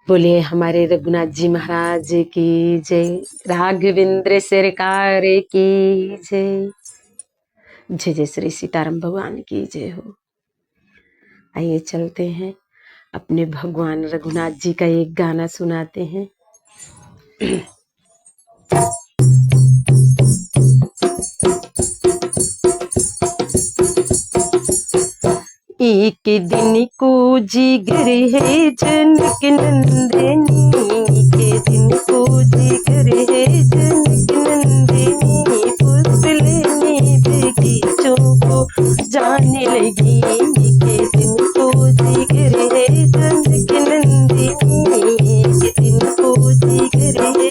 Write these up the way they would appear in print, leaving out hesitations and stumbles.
बोलिए हमारे रघुनाथ जी महाराज की जय, राघवेंद्र सरकार की जय। जय जय श्री सीताराम भगवान की जय हो। आइए चलते हैं, अपने भगवान रघुनाथ जी का एक गाना सुनाते हैं। एक दिन को जिगर है जनक नंदिनी, एक दिन को जिगर है जनक नंदिनी, पुष्प लेने बगीचों को जाने लगी। एक दिन को जिगर है जनक नंदिनी, एक दिन को जिगर है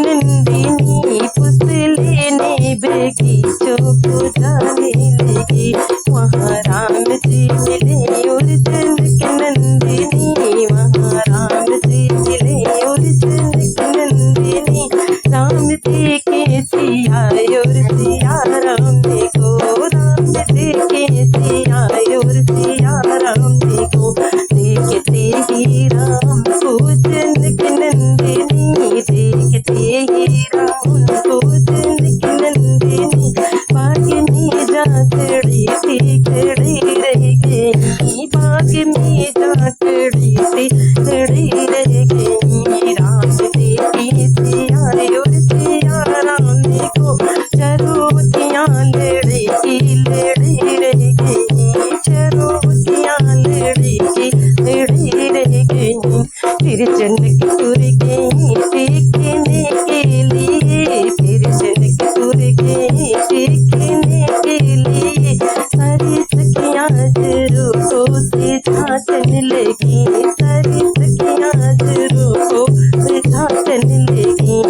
नंदिनी, पुष्प लेने बगीचों को जाने लगी। वहाँ राम जी मिले और जनक नंदिनी, वहाँ राम जी मिले और जनक नंदिनी, राम देखे सिया और सिया राम देखो, राम देखे सिया और सिया राम देखो, देखते ही राम को जनक नंदिनी, देखते ही राम को जनक नंदिनी, बाग में जा खड़ी थी खड़ी रह गई, बाग में जा खड़ी थी खड़ी रह गई। राम देखी सिया और सिया राम देखो, चरोटियाँ लड़ी रह गई, चरोटियाँ लड़ी रह गई। फिर जनकपुर गई देखने के लिए, फिर जनकपुर गई देखने के लिए, सारी सखियाँ रूपों से झांकने लगी, सारी सखियाँ रूपों से झांकने लगी।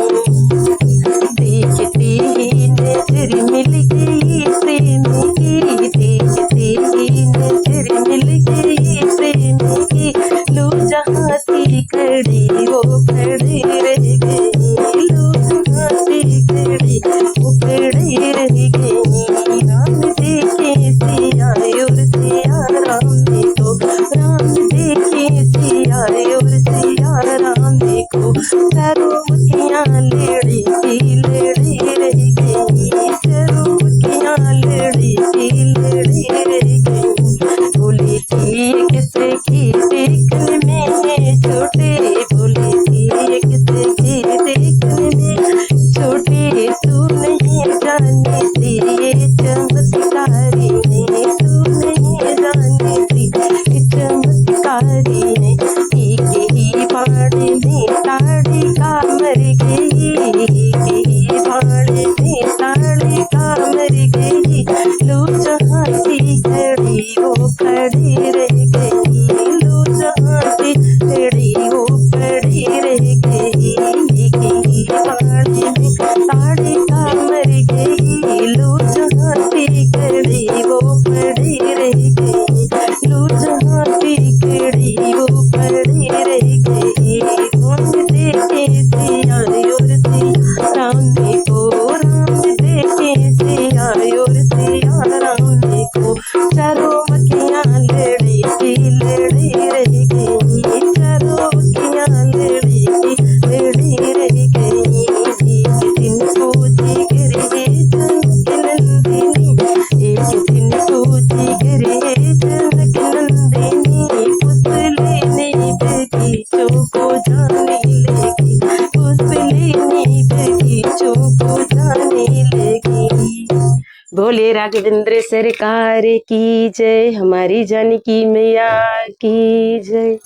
देखते ही नजर मिल गई प्रेम की, देखते ही नजर मिल गई प्रेम की, लो जहाँ थी खड़ी वो खड़ी रह गई, लो जहाँ थी खड़ी वो खड़ी रह गई। राम देखे सिया और सिया राम देखो, राम देखे सिया और सिया राम देखो, चरोटियाँ लड़ी रह गई, चरोटियाँ लड़ी रह गई। बोले एक सखी देखने में छोटे, बोले एक सखी देखने में छोटे, तू नहीं जानती ये चमत्कारी है, तू नहीं जानती ये चमत्कारी है। एक ही बाण में ताड़िका मर गई, एक ही बाण में ताड़िका मर गई, लो जहाँ थी खड़ी वो खड़ी रह गई, लो जहाँ थी खड़ी वो खड़ी रह गई। एक ही बाण में ताड़िका मर गई, लो जहाँ थी खड़ी वो खड़ी रह गई, लो जहाँ थी खड़ी वो खड़ी रह गई। राम देखे सिया और सिया राम देखो, राम देखे सिया और सिया राम देखो, चरोटियाँ लड़ी रह गई, चरोटियाँ लड़ी रह गई। एक दिन को जिगर है जनक नंदिनी, एक दिन को जिगर है जनक नंदिनी, पुष्प लेने बगीचों को जाने लगी, पुष्प लेने बगीचों को जाने लगी। बोले राघवेंद्र सरकार की जय, हमारी जानकी मैया की जय।